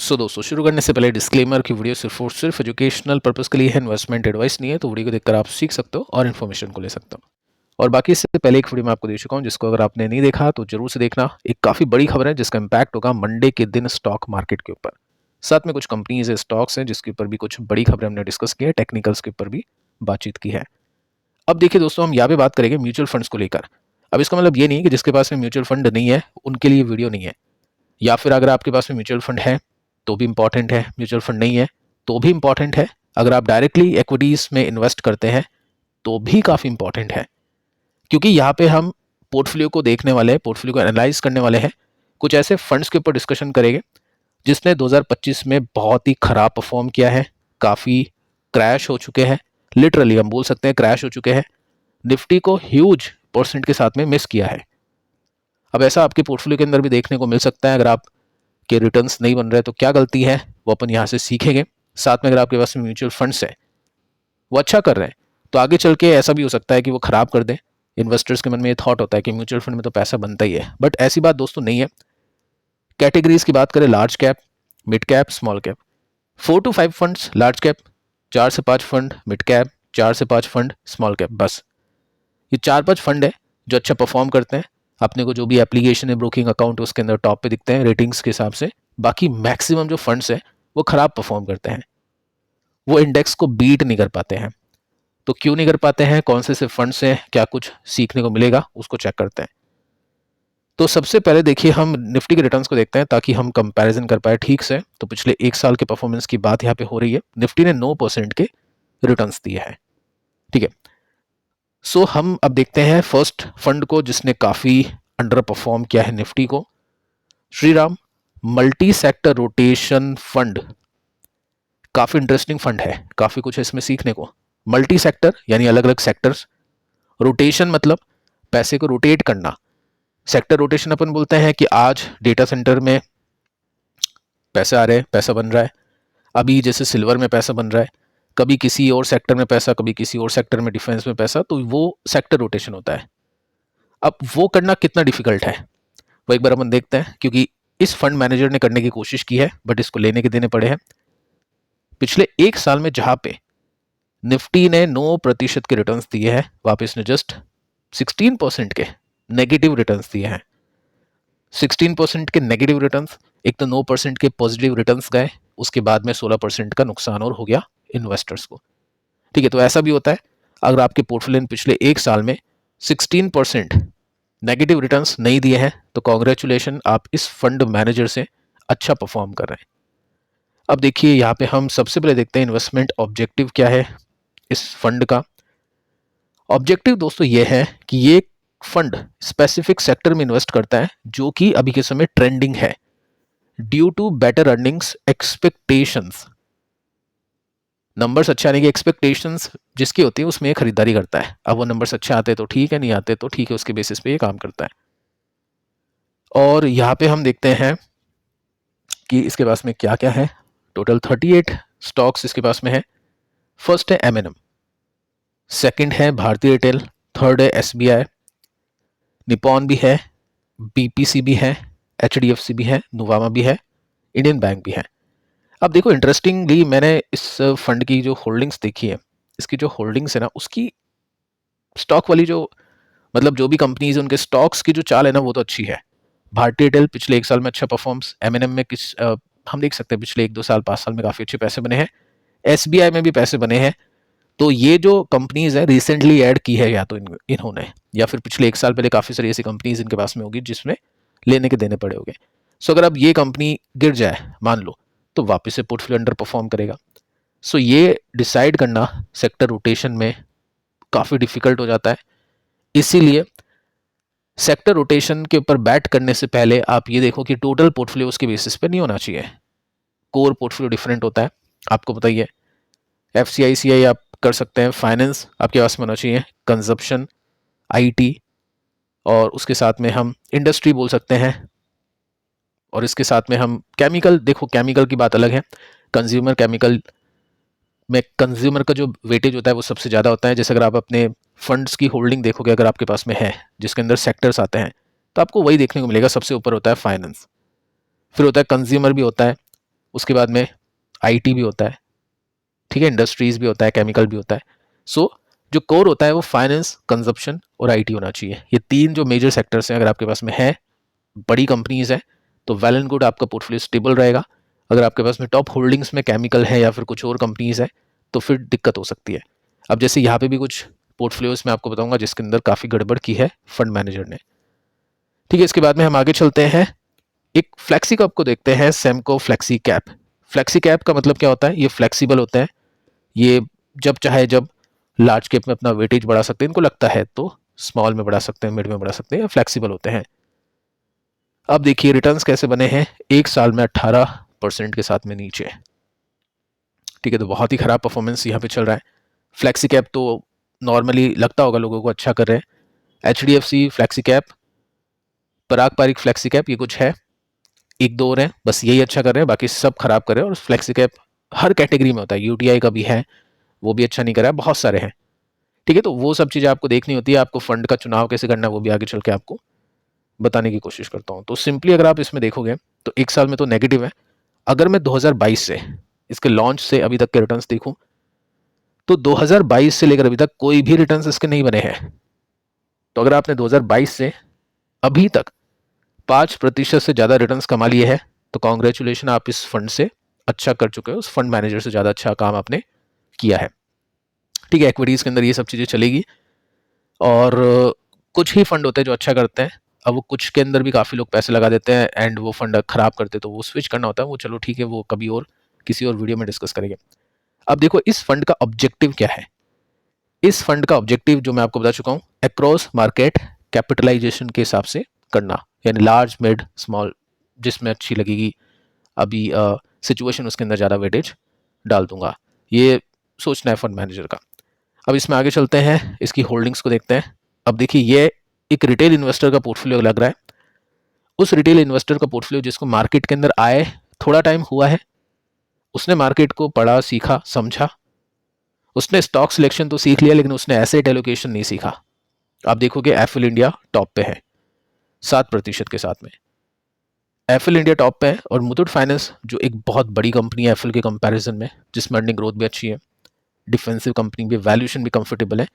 दोस्तों शुरू करने से पहले डिस्क्लेमर की वीडियो सिर्फ और सिर्फ एजुकेशनल पर्पस के लिए है, इन्वेस्टमेंट एडवाइस नहीं है। तो वीडियो को देखकर आप सीख सकते हो और इन्फॉर्मेशन को ले सकते हो। और बाकी इससे पहले एक वीडियो मैं आपको दे चुका हूं, जिसको अगर आपने नहीं देखा तो जरूर से देखना। एक काफ़ी बड़ी खबर है जिसका इम्पैक्ट होगा मंडे के दिन स्टॉक मार्केट के ऊपर। साथ में कुछ कंपनीज है, स्टॉक्स हैं, जिसके ऊपर भी कुछ बड़ी खबरें हमने डिस्कस की है, टेक्निकल्स के ऊपर भी बातचीत की है। अब देखिए दोस्तों, हम यहाँ पे बात करेंगे म्यूचुअल फंड्स को लेकर। अब इसका मतलब ये नहीं कि जिसके पास में म्यूचुअल फंड नहीं है उनके लिए वीडियो नहीं है, या फिर अगर आपके पास में म्यूचुअल फंड है तो भी इंपॉर्टेंट है, म्यूचुअल फंड नहीं है तो भी इंपॉर्टेंट है, अगर आप डायरेक्टली इक्विटीज में इन्वेस्ट करते हैं तो भी काफ़ी इंपॉर्टेंट है। क्योंकि यहाँ पे हम पोर्टफोलियो को देखने वाले हैं, पोर्टफोलियो को एनालाइज करने वाले हैं, कुछ ऐसे फंड्स के ऊपर डिस्कशन करेंगे जिसने 2025 में बहुत ही खराब परफॉर्म किया है, काफ़ी क्रैश हो चुके हैं, लिटरली हम बोल सकते हैं क्रैश हो चुके हैं, निफ्टी को ह्यूज परसेंट के साथ में मिस किया है। अब ऐसा आपके पोर्टफोलियो के अंदर भी देखने को मिल सकता है। अगर आप के रिटर्न्स नहीं बन रहे तो क्या गलती है, वो अपन यहाँ से सीखेंगे। साथ में अगर आपके पास में म्यूचुअल फंड्स है, वो अच्छा कर रहे हैं, तो आगे चल के ऐसा भी हो सकता है कि वो खराब कर दें। इन्वेस्टर्स के मन में ये थॉट होता है कि म्यूचुअल फंड में तो पैसा बनता ही है, बट ऐसी बात दोस्तों नहीं है। कैटेगरीज की बात करें, large cap, mid cap, small cap, 4 to 5 funds large cap, 4 से 5 फंड मिड कैप, 4 से 5 फंड स्मॉल कैप, बस ये 4-5 फंड है जो अच्छा परफॉर्म करते हैं। अपने को जो भी एप्लीकेशन है, ब्रोकिंग अकाउंट, उसके अंदर टॉप पे दिखते हैं रेटिंग्स के हिसाब से। बाकी मैक्सिमम जो फंड्स है वो खराब परफॉर्म करते हैं, वो इंडेक्स को बीट नहीं कर पाते हैं। तो क्यों नहीं कर पाते हैं, कौन से फंड्स हैं, क्या कुछ सीखने को मिलेगा, उसको चेक करते हैं। तो सबसे पहले देखिए हम निफ्टी के रिटर्न्स को देखते हैं ताकि हम कंपैरिजन कर पाए ठीक से। तो पिछले एक साल के परफॉर्मेंस की बात यहाँ पे हो रही है। निफ्टी ने 9% के रिटर्न्स दिए हैं, ठीक है। सो हम अब देखते हैं फर्स्ट फंड को जिसने काफ़ी अंडर परफॉर्म किया है निफ्टी को, Shriram multi sector rotation fund. काफ़ी इंटरेस्टिंग फंड है, काफ़ी कुछ है इसमें सीखने को। मल्टी सेक्टर यानी अलग अलग सेक्टर्स, रोटेशन मतलब पैसे को रोटेट करना। सेक्टर रोटेशन अपन बोलते हैं कि आज डेटा सेंटर में पैसा आ रहा है, पैसा बन रहा है, अभी जैसे सिल्वर में पैसा बन रहा है, कभी किसी और सेक्टर में पैसा, कभी किसी और सेक्टर में, डिफेंस में पैसा, तो वो सेक्टर रोटेशन होता है। अब वो करना कितना डिफिकल्ट है वो एक बार अपन देखते हैं, क्योंकि इस फंड मैनेजर ने करने की कोशिश की है बट इसको लेने के देने पड़े हैं। पिछले एक साल में जहां पे निफ्टी ने 9% के रिटर्न्स दिए हैं, वहां पे इसने जस्ट 16% के नेगेटिव रिटर्न्स दिए हैं। 16% के नेगेटिव रिटर्न्स, एक तो 9% के पॉजिटिव रिटर्न्स गए, उसके बाद में 16% का नुकसान और हो गया इन्वेस्टर्स को, ठीक है। तो ऐसा भी होता है, अगर आपके पोर्टफोलियो ने पिछले एक साल में 16% नेगेटिव रिटर्न्स नहीं दिए हैं तो कॉन्ग्रेचुलेशन, आप इस फंड मैनेजर से अच्छा परफॉर्म कर रहे हैं। अब देखिए यहाँ पे हम सबसे पहले देखते हैं इन्वेस्टमेंट ऑब्जेक्टिव क्या है इस फंड का। ऑब्जेक्टिव दोस्तों ये है कि ये फंड स्पेसिफिक सेक्टर में इन्वेस्ट करता है जो कि अभी के समय ट्रेंडिंग है, due to better earnings expectations. Numbers अच्छे आने की एक्सपेक्टेशंस जिसकी होती है उसमें खरीदारी करता है। अब वो नंबर्स अच्छे आते तो ठीक है, नहीं आते तो ठीक है, उसके बेसिस पे ये काम करता है। और यहाँ पे हम देखते हैं कि इसके पास में क्या क्या है। टोटल 38 स्टॉक्स इसके पास में है। फर्स्ट है M&M, सेकंड है भारतीय एयरटेल, थर्ड है SBI, निपॉन भी है, BPC भी है, HDFC भी है, नुवामा भी है, इंडियन बैंक भी है। अब देखो इंटरेस्टिंगली मैंने इस फंड की जो होल्डिंग्स देखी है, इसकी जो होल्डिंग्स है ना, उसकी स्टॉक वाली जो मतलब जो भी कंपनीज है उनके स्टॉक्स की जो चाल है ना वो तो अच्छी है। भारतीय एयरटेल पिछले एक साल में अच्छा परफॉर्म्स, M&M में हम देख सकते हैं पिछले 1-2 साल 5 साल में काफ़ी अच्छे पैसे बने हैं, SBI में भी पैसे बने हैं। तो ये जो कंपनीज है रिसेंटली ऐड की है या तो इन्होंने, या फिर पिछले एक साल पहले काफ़ी सारी ऐसी कंपनीज इनके पास में होगी जिसमें लेने के देने पड़े होंगे। सो अगर अब ये कंपनी गिर जाए मान लो, तो वापस से पोर्टफोलियो अंडर परफॉर्म करेगा। सो ये डिसाइड करना सेक्टर रोटेशन में काफ़ी डिफिकल्ट हो जाता है। इसीलिए सेक्टर रोटेशन के ऊपर बैट करने से पहले आप ये देखो कि टोटल पोर्टफोलियो उसके बेसिस पे नहीं होना चाहिए। कोर पोर्टफोलियो डिफरेंट होता है, आपको बताइए। FCICI आप कर सकते हैं, फाइनेंस आपके पास में होना चाहिए, कंजप्शन, IT, और उसके साथ में हम इंडस्ट्री बोल सकते हैं, और इसके साथ में हम केमिकल। देखो केमिकल की बात अलग है, कंज्यूमर केमिकल में कंज्यूमर का जो वेटेज होता है वो सबसे ज़्यादा होता है। जैसे अगर आप अपने फंड्स की होल्डिंग देखोगे, अगर आपके पास में है जिसके अंदर सेक्टर्स आते हैं, तो आपको वही देखने को मिलेगा। सबसे ऊपर होता है फाइनेंस, फिर होता है कंज्यूमर भी होता है, उसके बाद में आईटी भी होता है, ठीक है, इंडस्ट्रीज भी होता है, केमिकल भी होता है। सो जो कोर होता है वो फाइनेंस, कंजप्शन और आईटी होना चाहिए। ये तीन जो मेजर सेक्टर्स हैं अगर आपके पास में है, बड़ी कंपनीज है, तो वेल एंड गुड, आपका पोर्टफोलियो स्टेबल रहेगा। अगर आपके पास में टॉप होल्डिंग्स में केमिकल है या फिर कुछ और कंपनीज है तो फिर दिक्कत हो सकती है। अब जैसे यहाँ पे भी कुछ पोर्टफोलियोज में आपको बताऊंगा जिसके अंदर काफ़ी गड़बड़ की है फंड मैनेजर ने, ठीक है। इसके बाद में हम आगे चलते हैं, एक फ्लेक्सी कैप को देखते हैं, सेमको फ्लेक्सी कैप। फ्लेक्सी कैप का मतलब क्या होता है, ये फ्लेक्सिबल होता है, ये जब चाहे जब लार्ज कैप में अपना वेटेज बढ़ा सकते हैं, इनको लगता है तो स्मॉल में बढ़ा सकते हैं, मिड में बढ़ा सकते हैं, या फ्लेक्सिबल होते हैं। अब देखिए रिटर्न्स कैसे बने हैं, एक साल में 18% के साथ में नीचे, ठीक है। तो बहुत ही खराब परफॉर्मेंस यहाँ पे चल रहा है। फ्लेक्सी कैप तो नॉर्मली लगता होगा लोगों को अच्छा कर रहे हैं, HDFC फ्लेक्सी कैप, पराग पारिक फ्लेक्सी कैप, ये कुछ है, एक दो और हैं बस यही अच्छा कर रहे हैं, बाकी सब खराब कर रहे हैं। और फ्लेक्सी कैप हर कैटेगरी में होता है, यूटीआई का भी है, वो भी अच्छा नहीं कर रहा है, बहुत सारे हैं, ठीक है। तो वो सब चीज़ें आपको देखनी होती है, आपको फंड का चुनाव कैसे करना है वो भी आगे चल के आपको बताने की कोशिश करता हूँ। तो सिंपली अगर आप इसमें देखोगे तो एक साल में तो नेगेटिव है। अगर मैं 2022 से, इसके लॉन्च से अभी तक के रिटर्न्स देखूं तो 2022 से लेकर अभी तक कोई भी रिटर्न्स इसके नहीं बने हैं। तो अगर आपने 2022 से अभी तक 5% से ज़्यादा रिटर्न्स कमा लिए हैं तो कॉन्ग्रेचुलेशन, आप इस फंड से अच्छा कर चुके हो, उस फंड मैनेजर से ज़्यादा अच्छा काम आपने किया है, ठीक है। इक्विटीज़ के अंदर ये सब चीज़ें चलेगी, और कुछ ही फंड होते हैं जो अच्छा करते हैं। अब वो कुछ के अंदर भी काफ़ी लोग पैसे लगा देते हैं एंड वो फंड खराब करते हैं, तो वो स्विच करना होता है, वो चलो ठीक है, वो कभी और किसी और वीडियो में डिस्कस करेंगे। अब देखो इस फंड का ऑब्जेक्टिव क्या है। इस फंड का ऑब्जेक्टिव जो मैं आपको बता चुका हूँ, अक्रॉस मार्केट कैपिटलाइजेशन के हिसाब से करना, यानी लार्ज, मिड, स्मॉल, जिसमें अच्छी लगेगी अभी सिचुएशन उसके अंदर ज़्यादा वेटेज डाल दूंगा, ये सोचना है फंड मैनेजर का। अब इसमें आगे चलते हैं, इसकी होल्डिंग्स को देखते हैं। अब देखिए ये एक रिटेल इन्वेस्टर का पोर्टफोलियो लग रहा है, उस रिटेल इन्वेस्टर का पोर्टफोलियो जिसको मार्केट के अंदर आए थोड़ा टाइम हुआ है, उसने मार्केट को पढ़ा, सीखा, समझा, उसने स्टॉक सिलेक्शन तो सीख लिया लेकिन उसने एसेट एलोकेशन नहीं सीखा। आप देखोगे एफिल इंडिया टॉप पे है 7% के साथ में, एफिल इंडिया टॉप पे है। और मुथूट फाइनेंस जो एक बहुत बड़ी कंपनी है एफिल के कंपैरिजन में, जिसमें अर्निंग ग्रोथ भी अच्छी है, डिफेंसिव कंपनी भी, वैल्यूएशन भी कंफर्टेबल है,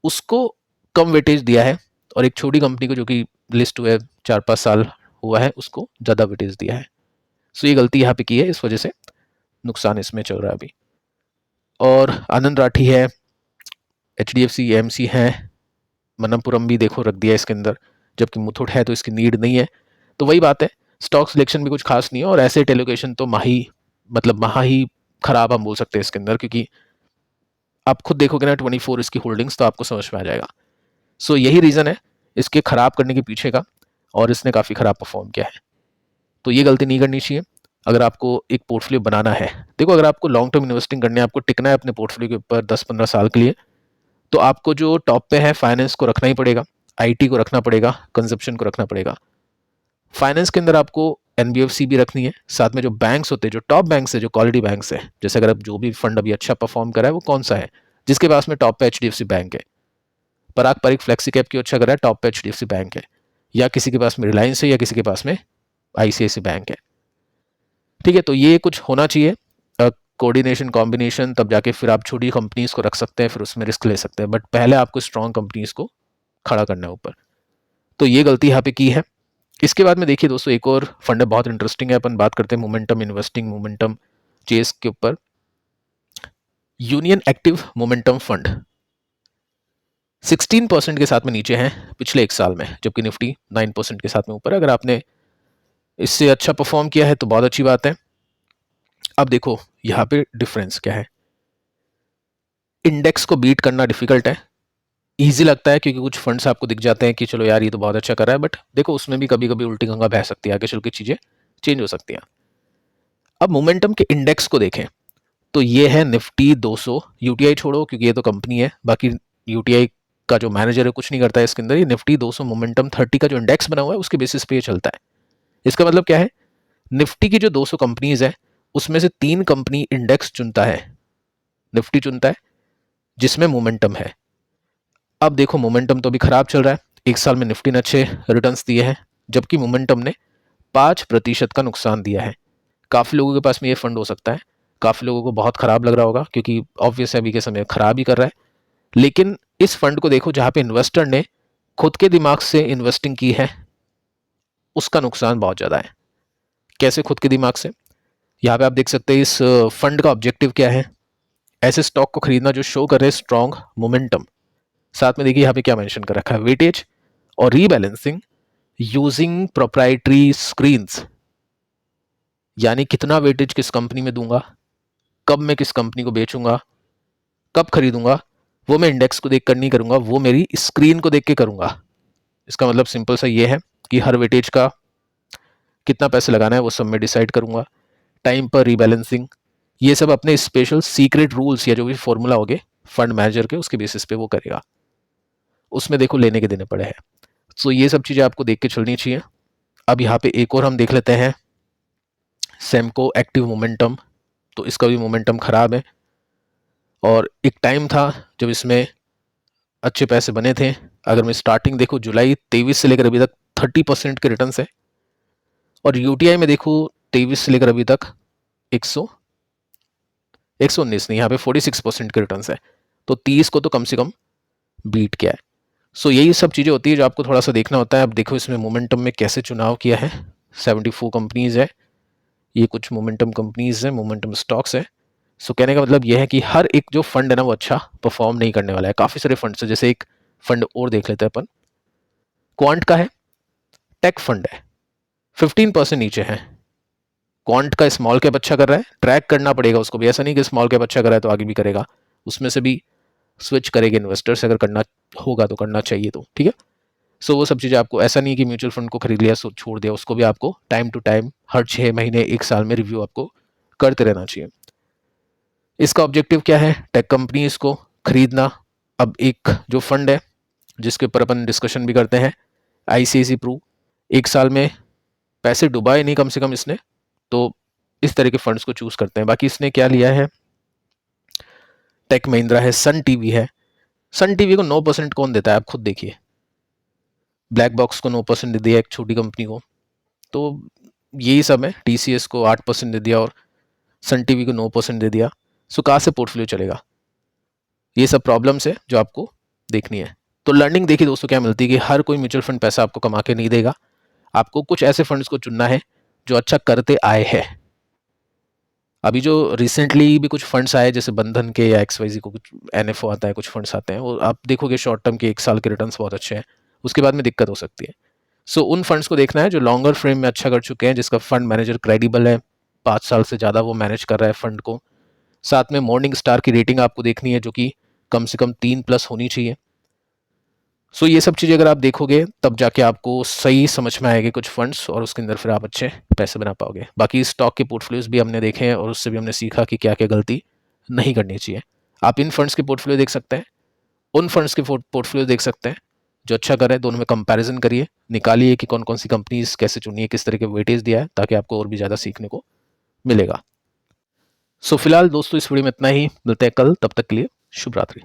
उसको कम वेटेज दिया है। और एक छोटी कंपनी को जो कि लिस्ट हुए 4-5 साल हुआ है उसको ज़्यादा वेटेज दिया है। सो ये गलती यहाँ पे की है, इस वजह से नुकसान इसमें चल रहा है अभी। और आनंद राठी है, HDFC AMC है, मनप्पुरम भी देखो रख दिया इसके अंदर, जबकि मुथूट है तो इसकी नीड नहीं है। तो वही बात है, स्टॉक सिलेक्शन भी कुछ खास नहीं है, और एसेट एलोकेशन तो महा ही खराब हम बोल सकते हैं इसके अंदर, क्योंकि आप खुद देखोगे ना 24 इसकी होल्डिंग्स तो आपको समझ में आ जाएगा। सो यही रीज़न है इसके खराब करने के पीछे का, और इसने काफ़ी ख़राब परफॉर्म किया है। तो ये गलती नहीं करनी चाहिए अगर आपको एक पोर्टफोलियो बनाना है। देखो अगर आपको लॉन्ग टर्म इन्वेस्टिंग करनी है, आपको टिकना है अपने पोर्टफोलियो के ऊपर 10-15 साल के लिए, तो आपको जो टॉप पे है फाइनेंस को रखना ही पड़ेगा, आईटी को रखना पड़ेगा, कंजप्शन को रखना पड़ेगा। फाइनेंस के अंदर आपको एनबीएफसी भी रखनी है, साथ में जो बैंक्स होते हैं, जो टॉप बैंक्स है, जो क्वालिटी बैंक्स है, जैसे अगर आप जो भी फंड अभी अच्छा परफॉर्म करा है वो कौन सा है, जिसके पास में टॉप पे एचडीएफसी बैंक है, पराग पारिक फ्लेक्सी कैप क्यों अच्छा करा है, टॉप पे एचडीएफसी बैंक है, या किसी के पास में रिलायंस है, या किसी के पास में आईसीआईसी बैंक है, ठीक है। तो ये कुछ होना चाहिए कोऑर्डिनेशन, कॉम्बिनेशन, तब जाके फिर आप छोटी कंपनीज को रख सकते हैं, फिर उसमें रिस्क ले सकते हैं, बट पहले आपको स्ट्रॉन्ग कंपनीज को खड़ा करना है ऊपर। तो ये गलती यहाँ पे की है। इसके बाद में देखिए दोस्तों एक और फंड है, बहुत इंटरेस्टिंग है, अपन बात करते हैं मोमेंटम इन्वेस्टिंग, मोमेंटम चेस के ऊपर। यूनियन एक्टिव मोमेंटम फंड 16% के साथ में नीचे हैं पिछले एक साल में, जबकि निफ्टी 9% के साथ में ऊपर है। अगर आपने इससे अच्छा परफॉर्म किया है तो बहुत अच्छी बात है। अब देखो यहाँ पे डिफरेंस क्या है, इंडेक्स को बीट करना डिफिकल्ट है, इजी लगता है क्योंकि कुछ फंड्स आपको दिख जाते हैं कि चलो यार ये तो बहुत अच्छा कर रहा है, बट देखो उसमें भी कभी कभी उल्टी गंगा बह सकती है, आगे चल के चीज़ें चेंज हो सकती हैं। अब मोमेंटम के इंडेक्स को देखें तो ये है निफ्टी 200, यूटीआई छोड़ो क्योंकि ये तो कंपनी है, बाकी यूटीआई का जो मैनेजर है कुछ नहीं करता है इसके अंदर। ये निफ्टी 200 मोमेंटम 30 का जो इंडेक्स बना हुआ है उसके बेसिस पे ये चलता है। इसका मतलब क्या है, निफ्टी की जो 200 कंपनीज है उसमें से 3 कंपनी इंडेक्स चुनता है, निफ्टी चुनता है, जिसमें मोमेंटम है। अब देखो मोमेंटम तो अभी खराब चल रहा है, एक साल में निफ्टी ने अच्छे रिटर्न्स दिए हैं, जबकि मोमेंटम ने 5% का नुकसान दिया है। काफ़ी लोगों के पास में ये फंड हो सकता है, काफ़ी लोगों को बहुत ख़राब लग रहा होगा क्योंकि ऑब्वियस अभी के समय ख़राब ही कर रहा है। लेकिन इस फंड को देखो जहाँ पे इन्वेस्टर ने खुद के दिमाग से इन्वेस्टिंग की है, उसका नुकसान बहुत ज़्यादा है। कैसे खुद के दिमाग से? यहाँ पे आप देख सकते हैं इस फंड का ऑब्जेक्टिव क्या है। ऐसे स्टॉक को खरीदना जो शो कर रहे स्ट्रॉन्ग मोमेंटम। साथ में देखिए यहाँ पे क्या मेंशन कर रखा है, वेटेज और रीबैलेंसिंग यूजिंग प्रोप्राइटरी स्क्रीन्स, यानी कितना वेटेज किस कंपनी में दूंगा, कब मैं किस कंपनी को बेचूंगा, कब खरीदूंगा, वो मैं इंडेक्स को देख कर नहीं करूंगा, वो मेरी स्क्रीन को देख के करूंगा। इसका मतलब सिंपल सा ये है कि हर वेटेज का कितना पैसे लगाना है वो सब मैं डिसाइड करूंगा। टाइम पर रीबैलेंसिंग, ये सब अपने स्पेशल सीक्रेट रूल्स या जो भी फॉर्मूला होंगे फंड मैनेजर के, उसके बेसिस पे वो करेगा। उसमें देखो लेने के देने पड़े हैं। तो ये सब चीज़ें आपको देख के चलनी चाहिए। अब यहाँ पे एक और हम देख लेते हैं, सेमको एक्टिव मोमेंटम। तो इसका भी मोमेंटम खराब है और एक टाइम था जब इसमें अच्छे पैसे बने थे। अगर मैं स्टार्टिंग देखूँ जुलाई 23 से लेकर अभी तक 30% के रिटर्न है, और यूटीआई में देखूँ 23 से लेकर अभी तक 119 नहीं, यहाँ पे 46% के रिटर्न है। तो 30 को तो कम से कम बीट किया है। सो यही सब चीज़ें होती है जो आपको थोड़ा सा देखना होता है। अब देखो इसमें मोमेंटम में कैसे चुनाव किया है। 74 कंपनीज है, ये कुछ मोमेंटम कंपनीज है, मोमेंटम स्टॉक्स है। सो कहने का मतलब यह है कि हर एक जो फंड है ना वो अच्छा परफॉर्म नहीं करने वाला है। काफ़ी सारे फंड्स है, जैसे एक फंड और देख लेते हैं अपन, क्वांट का है, टेक फंड है, 15% नीचे है। क्वांट का स्मॉल कैप अच्छा कर रहा है, ट्रैक करना पड़ेगा उसको भी, ऐसा नहीं कि स्मॉल कैप अच्छा कर रहा है तो आगे भी करेगा, उसमें से भी स्विच करेंगे इन्वेस्टर्स, अगर करना होगा तो करना चाहिए तो ठीक है। सो वो सब चीज़ें आपको, ऐसा नहीं कि म्यूचुअल फंड को खरीद लिया सो छोड़ दिया, उसको भी आपको टाइम टू टाइम हर 6 महीने 1 साल में रिव्यू आपको करते रहना चाहिए। इसका ऑब्जेक्टिव क्या है, टेक कंपनीज को खरीदना। अब एक जो फंड है जिसके ऊपर अपन डिस्कशन भी करते हैं, आईसीआईसी प्रू, 1 साल में पैसे डुबाए नहीं कम से कम इसने, तो इस तरह के फंड्स को चूज करते हैं। बाकी इसने क्या लिया है, टेक महिंद्रा है, सन टीवी है। सन टीवी को 9% कौन देता है, आप खुद देखिए। ब्लैक बॉक्स को 9% दे दिया एक छोटी कंपनी को, तो यही सब है। टीसीएस को 8% दे दिया और सन टीवी को 9% दे दिया। सो कहाँ से पोर्टफोलियो चलेगा? ये सब प्रॉब्लम्स है जो आपको देखनी है। तो लर्निंग देखिए दोस्तों क्या मिलती है कि हर कोई म्यूचुअल फंड पैसा आपको कमा के नहीं देगा। आपको कुछ ऐसे फंड्स को चुनना है जो अच्छा करते आए हैं। अभी जो रिसेंटली भी कुछ फंड्स आए जैसे बंधन के या एक्सवाईजी को कुछ एनएफओ आता है, कुछ फंड्स आते हैं, वो आप देखोगे शॉर्ट टर्म के 1 साल के रिटर्न्स बहुत अच्छे हैं, उसके बाद में दिक्कत हो सकती है। सो उन फंड्स को देखना है जो लॉन्गर फ्रेम में अच्छा कर चुके हैं, जिसका फंड मैनेजर क्रेडिबल है, 5 साल से ज़्यादा वो मैनेज कर रहा है फंड को। साथ में मॉर्निंग स्टार की रेटिंग आपको देखनी है जो कि कम से कम 3+ होनी चाहिए। सो ये सब चीज़ें अगर आप देखोगे तब जाके आपको सही समझ में आएगी कुछ फंड्स, और उसके अंदर फिर आप अच्छे पैसे बना पाओगे। बाकी स्टॉक के पोर्टफोलियोज भी हमने देखे हैं और उससे भी हमने सीखा कि क्या क्या गलती नहीं करनी चाहिए। आप इन फंड्स के पोर्टफोलियो देख सकते हैं, उन फंड्स के पोर्टफोलियो देख सकते हैं जो अच्छा कर रहे हैं, दोनों में कंपैरिजन करिए, निकालिए कि कौन कौन सी कंपनीज कैसे चुनी है, किस तरह के वेटेज दिया है, ताकि आपको और भी ज़्यादा सीखने को मिलेगा। सो फिलहाल दोस्तों इस वीडियो में इतना ही, मिलते हैं कल, तब तक के लिए शुभ रात्रि।